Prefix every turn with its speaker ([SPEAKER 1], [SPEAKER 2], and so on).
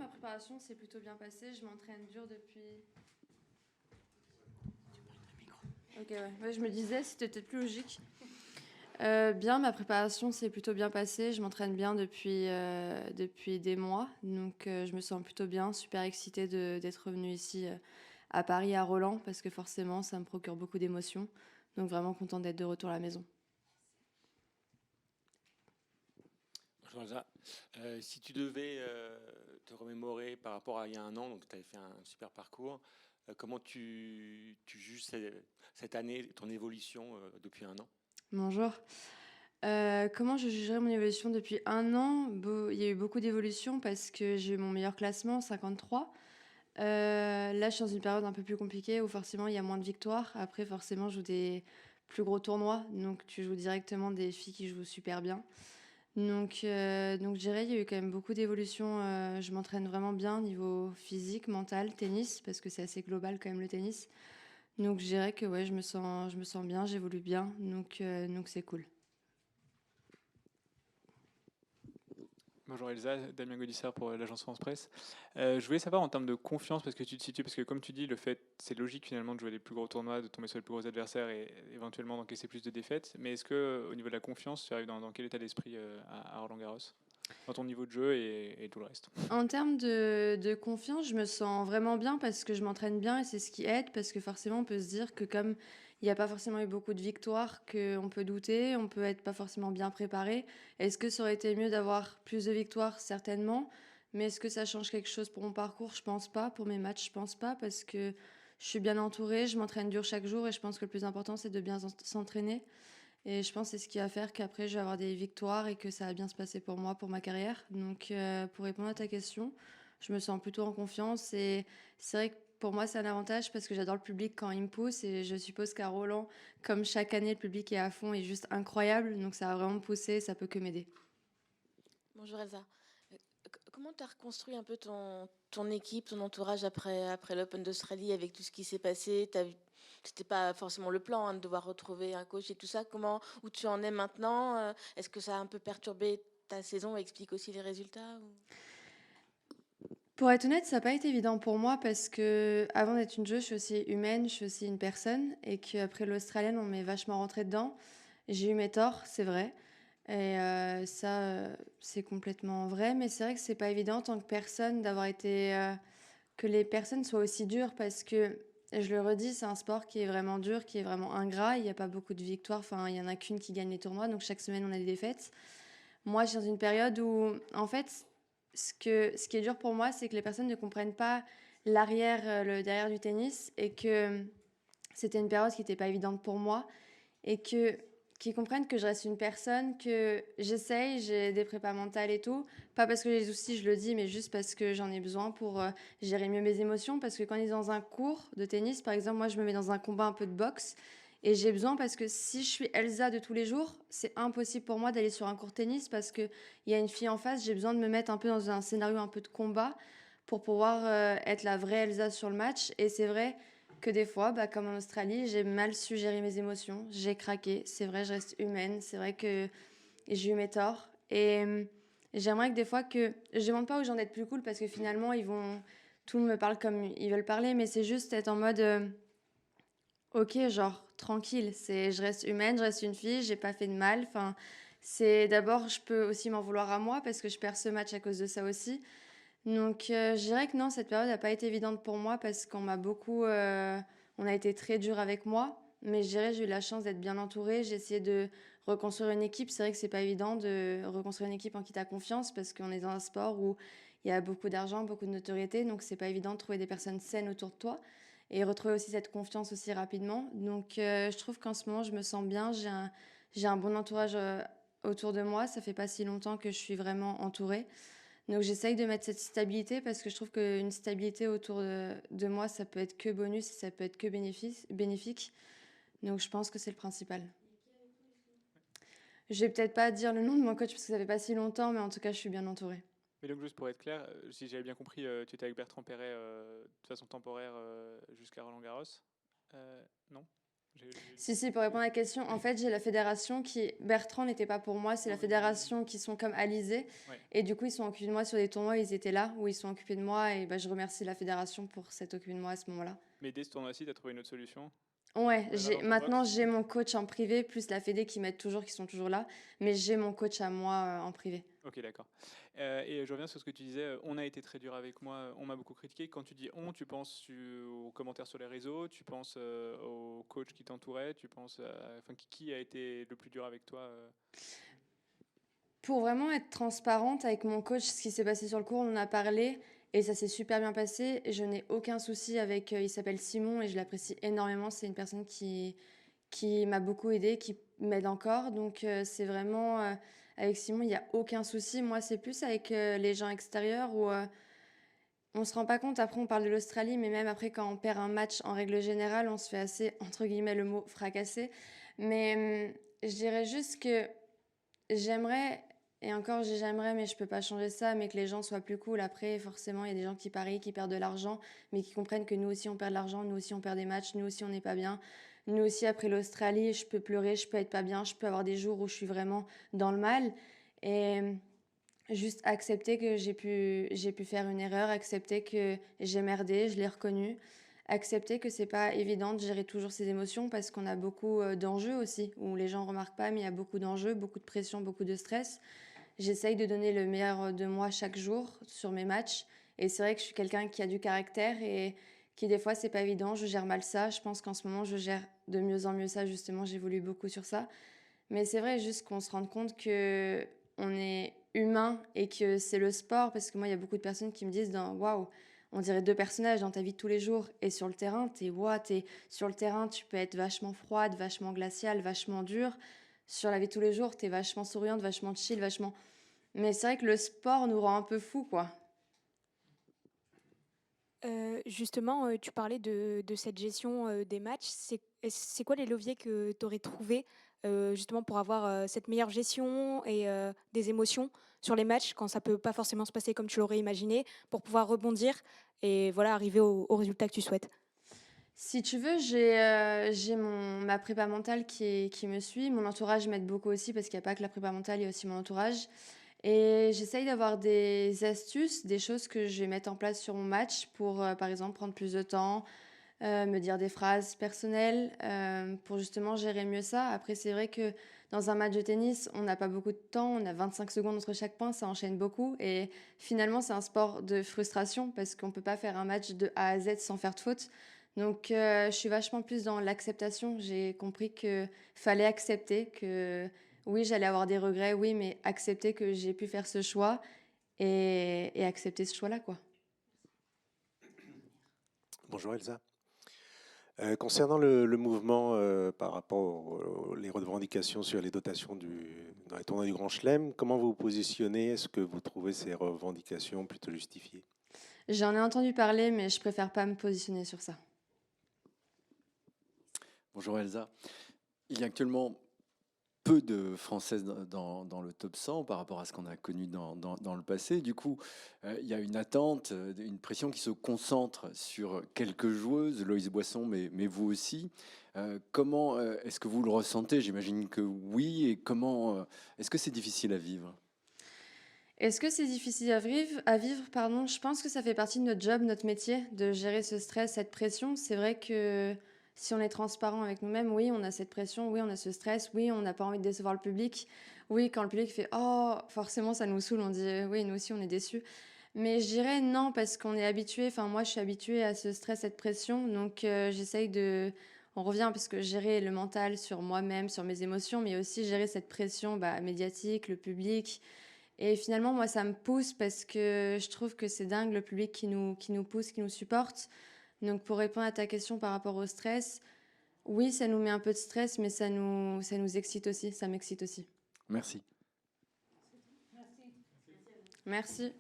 [SPEAKER 1] ma préparation s'est plutôt bien passée. Je m'entraîne dur depuis... Ok, ouais, je me disais, c'était peut-être plus logique. Bien, ma préparation s'est plutôt bien passée. Je m'entraîne bien depuis des mois. Donc, je me sens plutôt bien, super excitée d'être revenue ici à Paris, à Roland, parce que forcément, ça me procure beaucoup d'émotions. Donc, vraiment contente d'être de retour à la maison.
[SPEAKER 2] Bonjour Elsa. Si tu devais te remémorer par rapport à il y a un an, donc tu avais fait un super parcours, comment tu juges cette année, ton évolution depuis un an?
[SPEAKER 1] Bonjour. Comment je jugerais mon évolution depuis un an? Il y a eu beaucoup d'évolutions parce que j'ai eu mon meilleur classement, 53. Là, je suis dans une période un peu plus compliquée où forcément il y a moins de victoires. Après, forcément, je joue des plus gros tournois. Donc, tu joues directement des filles qui jouent super bien. Donc je dirais, il y a eu quand même beaucoup d'évolutions. Je m'entraîne vraiment bien niveau physique, mental, tennis, parce que c'est assez global quand même le tennis. Donc, je dirais que ouais, je me sens bien, j'évolue bien. Donc c'est cool.
[SPEAKER 3] Bonjour Elsa, Damien Gaudissart pour l'agence France Presse. Je voulais savoir en termes de confiance, parce que tu te situes, parce que comme tu dis, le fait, c'est logique finalement de jouer les plus gros tournois, de tomber sur les plus gros adversaires et éventuellement d'encaisser plus de défaites. Mais est-ce que au niveau de la confiance, tu arrives dans quel état d'esprit à Roland-Garros, dans ton niveau de jeu et tout le reste?
[SPEAKER 1] En termes de confiance, je me sens vraiment bien parce que je m'entraîne bien et c'est ce qui aide parce que forcément on peut se dire que comme il n'y a pas forcément eu beaucoup de victoires, qu'on peut douter, on peut être pas forcément bien préparé. Est-ce que ça aurait été mieux d'avoir plus de victoires? Certainement. Mais est-ce que ça change quelque chose pour mon parcours? Je pense pas. Pour mes matchs, je pense pas parce que je suis bien entourée, je m'entraîne dur chaque jour et je pense que le plus important c'est de bien s'entraîner. Et je pense que c'est ce qui va faire qu'après, je vais avoir des victoires et que ça va bien se passer pour moi, pour ma carrière. Donc, pour répondre à ta question, je me sens plutôt en confiance. Et c'est vrai que pour moi, c'est un avantage parce que j'adore le public quand il me pousse. Et je suppose qu'à Roland, comme chaque année, le public est à fond et juste incroyable. Donc, ça va vraiment me pousser. Ça peut que m'aider.
[SPEAKER 4] Bonjour Elsa. Comment tu as reconstruit un peu ton équipe, ton entourage après l'Open d'Australie avec tout ce qui s'est passé? C'était pas forcément le plan hein, de devoir retrouver un coach et tout ça. Où tu en es maintenant? Est-ce que ça a un peu perturbé ta saison et explique aussi les résultats
[SPEAKER 1] Pour être honnête, ça n'a pas été évident pour moi parce que avant d'être une joueuse, je suis aussi humaine, je suis aussi une personne et qu'après l'Australienne, on m'est vachement rentré dedans. J'ai eu mes torts, c'est vrai. Et ça, c'est complètement vrai. Mais c'est vrai que c'est pas évident en tant que personne d'avoir été... que les personnes soient aussi dures parce que, je le redis, c'est un sport qui est vraiment dur, qui est vraiment ingrat. Il n'y a pas beaucoup de victoires. Enfin, il y en a qu'une qui gagne les tournois. Donc chaque semaine, on a des défaites. Moi, je suis dans une période où, en fait, ce qui est dur pour moi, c'est que les personnes ne comprennent pas l'arrière, le derrière du tennis et que c'était une période qui n'était pas évidente pour moi et que qu'ils comprennent que je reste une personne, que j'essaye, j'ai des prépas mentales et tout. Pas parce que j'ai des soucis, je le dis, mais juste parce que j'en ai besoin pour gérer mieux mes émotions. Parce que quand on est dans un cours de tennis, par exemple, moi je me mets dans un combat un peu de boxe. Et j'ai besoin parce que si je suis Elsa de tous les jours, c'est impossible pour moi d'aller sur un cours de tennis parce qu'il y a une fille en face. J'ai besoin de me mettre un peu dans un scénario un peu de combat pour pouvoir être la vraie Elsa sur le match. Et c'est vrai que des fois, bah, comme en Australie, j'ai mal su gérer mes émotions. J'ai craqué. C'est vrai, je reste humaine. C'est vrai que j'ai eu mes torts. Et j'aimerais que des fois que... Je demande pas aux gens d'être plus cool parce que finalement, ils vont... Tout le monde me parle comme ils veulent parler, mais c'est juste être en mode... ok, genre, tranquille. Je reste humaine, je reste une fille, j'ai pas fait de mal. Enfin, c'est... D'abord, je peux aussi m'en vouloir à moi parce que je perds ce match à cause de ça aussi. Donc, je dirais que non, cette période n'a pas été évidente pour moi parce qu'on m'a beaucoup. On a été très dur avec moi. Mais je dirais que j'ai eu la chance d'être bien entourée. J'ai essayé de reconstruire une équipe. C'est vrai que c'est pas évident de reconstruire une équipe en qui t'as confiance parce qu'on est dans un sport où il y a beaucoup d'argent, beaucoup de notoriété. Donc, c'est pas évident de trouver des personnes saines autour de toi et retrouver aussi cette confiance aussi rapidement. Donc, je trouve qu'en ce moment, je me sens bien. J'ai un bon entourage autour de moi. Ça fait pas si longtemps que je suis vraiment entourée. Donc j'essaye de mettre cette stabilité parce que je trouve qu'une stabilité autour de moi, ça peut être que bonus et ça peut être que bénéfique. Donc je pense que c'est le principal. Je vais peut-être pas dire le nom de mon coach parce que ça fait pas si longtemps, mais en tout cas, je suis bien entourée.
[SPEAKER 3] Mais donc juste pour être clair, si j'avais bien compris, tu étais avec Bertrand Perret de façon temporaire jusqu'à Roland-Garros, non?
[SPEAKER 1] Si, pour répondre à la question, en fait, j'ai la fédération qui... Bertrand n'était pas pour moi, c'est la fédération qui sont comme Alizé.
[SPEAKER 3] Ouais.
[SPEAKER 1] Et du coup, ils sont occupés de moi sur des tournois, ils étaient là, où ils sont occupés de moi. Et bah, je remercie la fédération pour s'être occupée de moi à ce moment-là.
[SPEAKER 3] Mais dès ce tournoi-ci, tu as trouvé une autre solution?
[SPEAKER 1] Ouais,
[SPEAKER 3] Là, dans ton
[SPEAKER 1] maintenant
[SPEAKER 3] box?
[SPEAKER 1] j'ai mon coach en privé, plus la fédé qui m'aide toujours, qui sont toujours là. Mais j'ai mon coach à moi en privé.
[SPEAKER 3] Ok, d'accord. Et je reviens sur ce que tu disais, on a été très dur avec moi, on m'a beaucoup critiqué. Quand tu dis on, tu penses aux commentaires sur les réseaux, tu penses au coach qui t'entourait, tu penses enfin, qui a été le plus dur avec toi
[SPEAKER 1] Pour vraiment être transparente avec mon coach, ce qui s'est passé sur le cours, on en a parlé et ça s'est super bien passé. Et je n'ai aucun souci avec. Il s'appelle Simon et je l'apprécie énormément. C'est une personne qui m'a beaucoup aidée, qui m'aide encore. Donc c'est vraiment. Avec Simon, il n'y a aucun souci. Moi, c'est plus avec les gens extérieurs où on se rend pas compte. Après, on parle de l'Australie, mais même après, quand on perd un match, en règle générale, on se fait assez, entre guillemets, le mot fracasser. Mais je dirais juste que j'aimerais, et encore j'aimerais, mais je peux pas changer ça, mais que les gens soient plus cool. Après, forcément, il y a des gens qui parient, qui perdent de l'argent, mais qui comprennent que nous aussi on perd de l'argent, nous aussi on perd des matchs, nous aussi on n'est pas bien. Nous aussi, après l'Australie, je peux pleurer, je peux être pas bien, je peux avoir des jours où je suis vraiment dans le mal. Et juste accepter que j'ai pu faire une erreur, accepter que j'ai merdé, je l'ai reconnu. Accepter que c'est pas évident de gérer toujours ses émotions parce qu'on a beaucoup d'enjeux aussi, où les gens remarquent pas, mais il y a beaucoup d'enjeux, beaucoup de pression, beaucoup de stress. J'essaye de donner le meilleur de moi chaque jour sur mes matchs. Et c'est vrai que je suis quelqu'un qui a du caractère et qui des fois c'est pas évident, je gère mal ça. Je pense qu'en ce moment je gère de mieux en mieux ça, justement, j'évolue beaucoup sur ça. Mais c'est vrai juste qu'on se rende compte que on est humain et que c'est le sport, parce que moi il y a beaucoup de personnes qui me disent waouh, on dirait deux personnages dans ta vie de tous les jours. Et sur le terrain, sur le terrain, tu peux être vachement froide, vachement glaciale, vachement dure. Sur la vie de tous les jours, t'es vachement souriante, vachement chill, vachement. Mais c'est vrai que le sport nous rend un peu fous, quoi.
[SPEAKER 5] Justement, tu parlais de cette gestion des matchs. C'est quoi les leviers que tu aurais trouvés justement pour avoir cette meilleure gestion et des émotions sur les matchs quand ça peut pas forcément se passer comme tu l'aurais imaginé, pour pouvoir rebondir et voilà, arriver au résultat que tu souhaites?
[SPEAKER 1] Si tu veux, j'ai ma prépa mentale qui me suit. Mon entourage m'aide beaucoup aussi parce qu'il n'y a pas que la prépa mentale, il y a aussi mon entourage. Et j'essaye d'avoir des astuces, des choses que je vais mettre en place sur mon match pour, par exemple, prendre plus de temps, me dire des phrases personnelles pour justement gérer mieux ça. Après, c'est vrai que dans un match de tennis, on n'a pas beaucoup de temps, on a 25 secondes entre chaque point, ça enchaîne beaucoup. Et finalement, c'est un sport de frustration parce qu'on ne peut pas faire un match de A à Z sans faire de faute. Donc, je suis vachement plus dans l'acceptation. J'ai compris qu'il fallait accepter que oui, j'allais avoir des regrets, oui, mais accepter que j'ai pu faire ce choix et accepter ce choix-là, quoi.
[SPEAKER 6] Bonjour Elsa. Concernant le mouvement par rapport aux les revendications sur les dotations dans les tournois du Grand Chelem, comment vous vous positionnez? Est-ce que vous trouvez ces revendications plutôt justifiées?
[SPEAKER 1] J'en ai entendu parler, mais je préfère pas me positionner sur ça.
[SPEAKER 7] Bonjour Elsa. Il y a actuellement peu de Françaises dans le top 100 par rapport à ce qu'on a connu dans le passé. Du coup, il y a une attente, une pression qui se concentre sur quelques joueuses, Loïs Boisson, mais vous aussi. Comment est-ce que vous le ressentez? J'imagine que oui. Et comment est-ce que c'est difficile à vivre?
[SPEAKER 1] Est-ce que c'est difficile à vivre, pardon. Je pense que ça fait partie de notre job, notre métier, de gérer ce stress, cette pression. C'est vrai que si on est transparent avec nous-mêmes, oui, on a cette pression, oui, on a ce stress, oui, on n'a pas envie de décevoir le public. Oui, quand le public fait oh, forcément, ça nous saoule, on dit oui, nous aussi, on est déçus. Mais je dirais non, parce qu'on est habitué, enfin, moi, je suis habituée à ce stress, cette pression. Donc, j'essaye de. On revient parce que gérer le mental sur moi-même, sur mes émotions, mais aussi gérer cette pression médiatique, le public. Et finalement, moi, ça me pousse parce que je trouve que c'est dingue le public qui nous pousse, qui nous supporte. Donc, pour répondre à ta question par rapport au stress, oui, ça nous met un peu de stress, mais ça nous excite aussi, ça m'excite aussi.
[SPEAKER 7] Merci.
[SPEAKER 1] Merci.